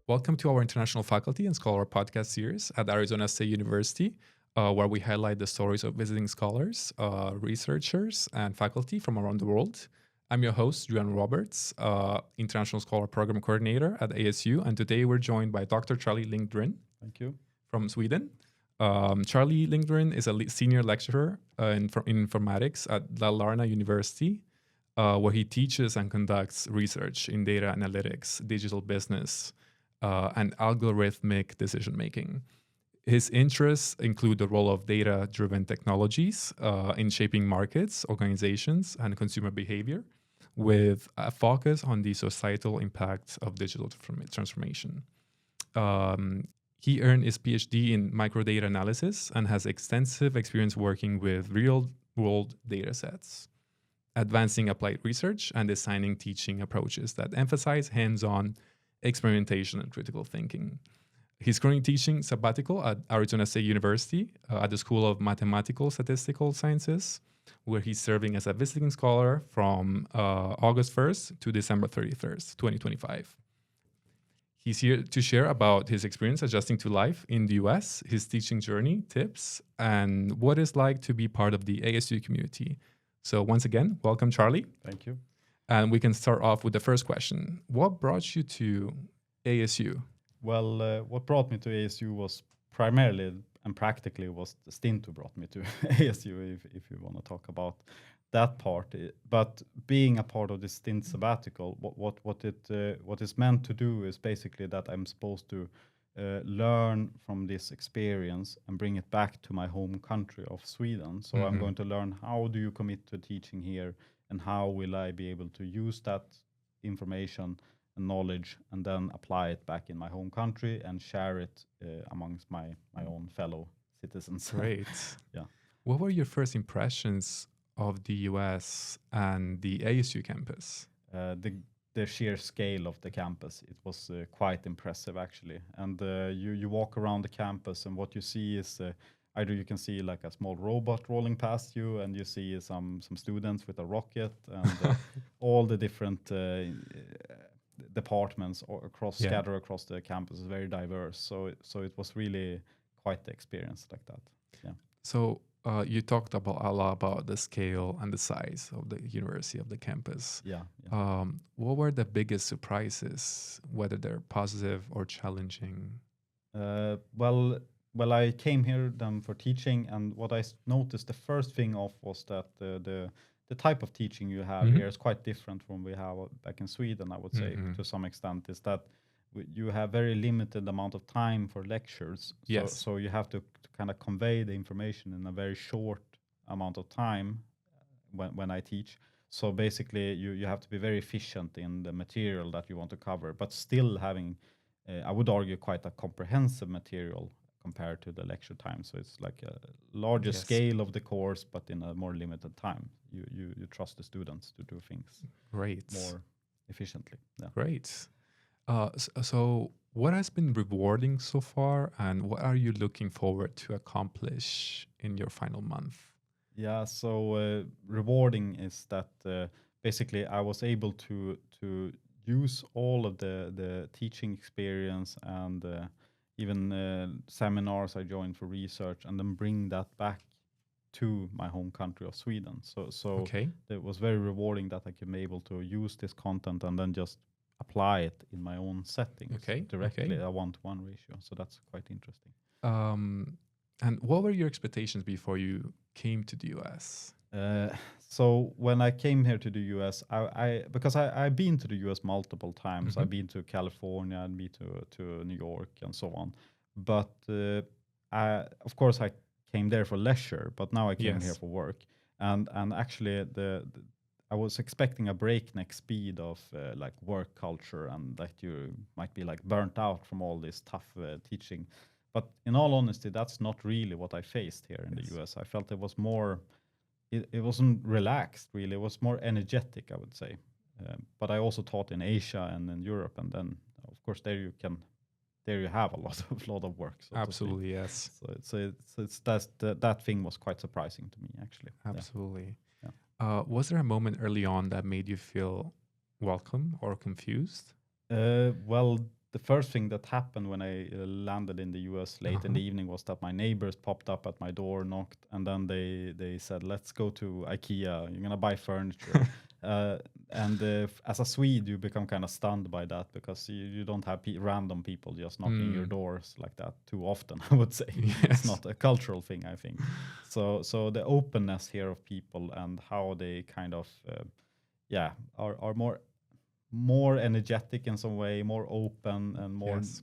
Welcome to our International Faculty and Scholar podcast series at Arizona State University, where we highlight the stories of visiting scholars, researchers, and faculty from around the world. I'm your host, Giuliano Roberts, International Scholar Program Coordinator at ASU, and today we're joined by Dr. Charlie Lindgren. Thank you. From Sweden. Charlie Lindgren is a senior lecturer in informatics at Dalarna University, where he teaches and conducts research in data analytics, digital business, and algorithmic decision making. His interests include the role of data-driven technologies in shaping markets, organizations, and consumer behavior, with a focus on the societal impact of digital transformation. He earned his PhD in microdata analysis and has extensive experience working with real-world data sets, advancing applied research, and designing teaching approaches that emphasize hands-on experimentation and critical thinking. He's currently teaching sabbatical at Arizona State University at the School of Mathematical Statistical Sciences, where he's serving as a visiting scholar from August 1st to December 31st, 2025. He's here to share about his experience adjusting to life in the US, his teaching journey, tips, and what it's like to be part of the ASU community. So once again, welcome, Charlie. Thank you. And we can start off with the first question. What brought you to ASU? Well, what brought me to ASU was primarily and practically was the STINT who brought me to ASU, if you want to talk about that part. But being a part of the STINT sabbatical, what is meant to do is basically that I'm supposed to learn from this experience and bring it back to my home country of Sweden. So I'm going to learn how do you commit to teaching here, and how will I be able to use that information and knowledge and then apply it back in my home country and share it amongst my own fellow citizens. Great. Yeah. What were your first impressions of the US and the ASU campus? The sheer scale of the campus, it was quite impressive actually. And you walk around the campus and what you see is either you can see like a small robot rolling past you, and you see some students with a rocket, and all the different departments scattered across the campus is very diverse. So it was really quite the experience like that. Yeah. So you talked a lot about the scale and the size of the university, of the campus. Yeah. What were the biggest surprises, whether they're positive or challenging? Well, I came here then for teaching, and what I noticed the first thing off was that the type of teaching you have here is quite different from we have back in Sweden. I would say to some extent is that you have very limited amount of time for lectures. So you have to kind of convey the information in a very short amount of time when I teach. So basically, you have to be very efficient in the material that you want to cover, but still having, I would argue, quite a comprehensive material compared to the lecture time. So it's like a larger scale of the course, but in a more limited time. You trust the students to do things more efficiently. Yeah. Great. So what has been rewarding so far, and what are you looking forward to accomplish in your final month? Yeah, so rewarding is that basically I was able to use all of the teaching experience and even seminars I joined for research, and then bring that back to my home country of Sweden. So it was very rewarding that I could be able to use this content and then just apply it in my own settings directly, a 1-to-1 ratio. So that's quite interesting. And what were your expectations before you came to the US? So when I came here to the US, because I've been to the US multiple times. I've been to California and been to New York and so on. But of course I came there for leisure, but now I came here for work. And actually I was expecting a breakneck speed of like work culture, and that you might be like burnt out from all this tough teaching. But in all honesty, that's not really what I faced here in the US. I felt it was more, it wasn't relaxed really. It was more energetic, I would say. But I also taught in Asia and in Europe, and then of course there you have a lot of work. So absolutely, yes. So it's that thing was quite surprising to me actually. Absolutely. Yeah. Was there a moment early on that made you feel welcome or confused? Well, the first thing that happened when I landed in the US late in the evening was that my neighbors popped up at my door, knocked, and then they said, "Let's go to IKEA. You're gonna buy furniture." As a Swede, you become kind of stunned by that because you don't have random people just knocking your doors like that too often. I would say it's not a cultural thing. I think so. The openness here of people and how they kind of are more energetic in some way, more open and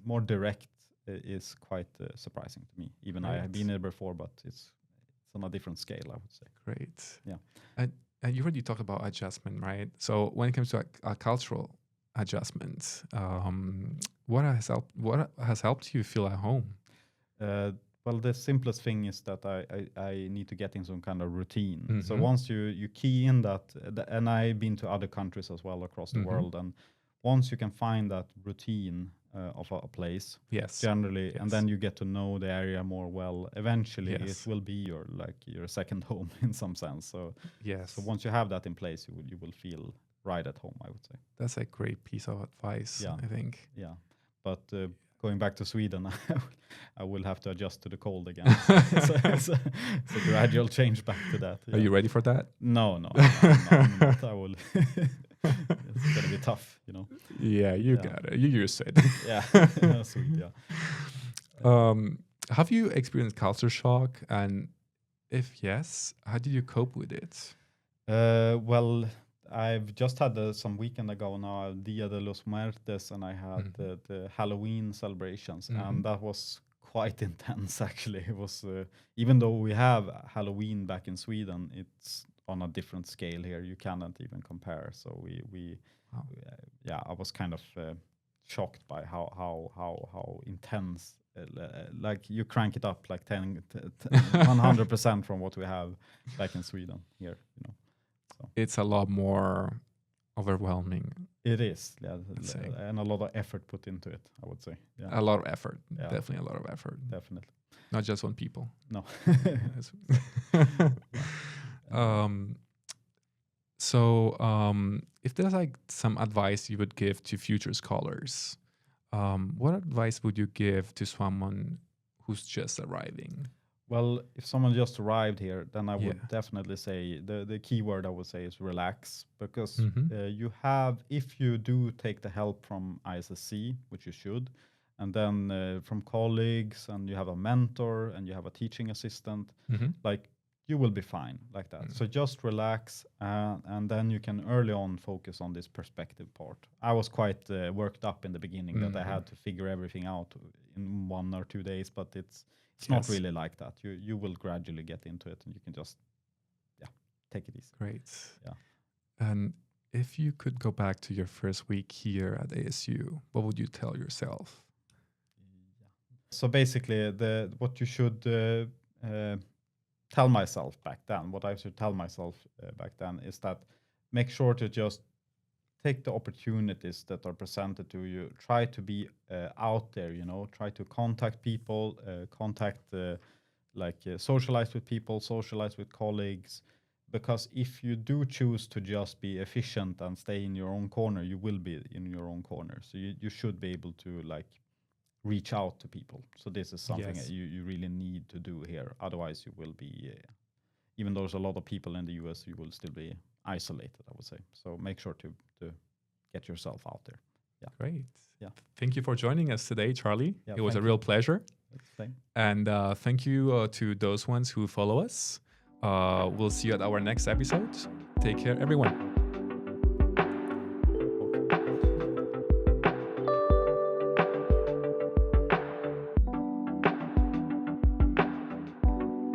more direct is quite surprising to me. Even I have been there before, but it's on a different scale, I would say. Great. Yeah. And you already talked about adjustment, right? So when it comes to a cultural adjustment, what has helped you feel at home? Well, the simplest thing is that I need to get in some kind of routine. So once you key in that, and I've been to other countries as well across the world, and once you can find that routine of a place, generally, and then you get to know the area more well, eventually it will be your second home in some sense. So so once you have that in place, you will feel right at home, I would say. That's a great piece of advice, I think. Yeah, but going back to Sweden, I will have to adjust to the cold again. It's a gradual change back to that. Are you ready for that? No, I'm not. I will. It's gonna be tough, you know. Yeah, you got it. You used it. Yeah, sweet. Yeah. Have you experienced culture shock? And if yes, how did you cope with it? Well, I've just had some weekend ago now, Dia de los Muertos, and I had the Halloween celebrations, and that was quite intense. Actually, it was even though we have Halloween back in Sweden, it's on a different scale here. You cannot even compare. So I was kind of shocked by how intense. Like you crank it up like 100% from what we have back in Sweden here. You know, so it's a lot more overwhelming. It is, and a lot of effort put into it, I would say. Yeah. A lot of effort, definitely a lot of effort. Definitely. Not just on people. No. If there's like some advice you would give to future scholars, what advice would you give to someone who's just arriving? Well, if someone just arrived here, then I would definitely say the key word I would say is relax, because you have, if you do take the help from ISSC, which you should, and then from colleagues, and you have a mentor and you have a teaching assistant, like you will be fine like that. So just relax, and then you can early on focus on this perspective part. I was quite worked up in the beginning that I had to figure everything out in 1 or 2 days, but it's not really like that. You will gradually get into it, and you can just take it easy. Great. Yeah. And if you could go back to your first week here at ASU, what would you tell yourself? So basically, what you should tell myself back then, what I should tell myself back then is that make sure to just take the opportunities that are presented to you. Try to be out there, you know, try to contact people, socialize with people, socialize with colleagues. Because if you do choose to just be efficient and stay in your own corner, you will be in your own corner. So you should be able to reach out to people. So this is something that you really need to do here. Otherwise, you will be, even though there's a lot of people in the US, you will still be isolated, I would say. So make sure to get yourself out there. Yeah. Great. Yeah. Thank you for joining us today, Charlie. Yeah, it was a real pleasure. Same. And thank you to those ones who follow us. We'll see you at our next episode. Take care, everyone.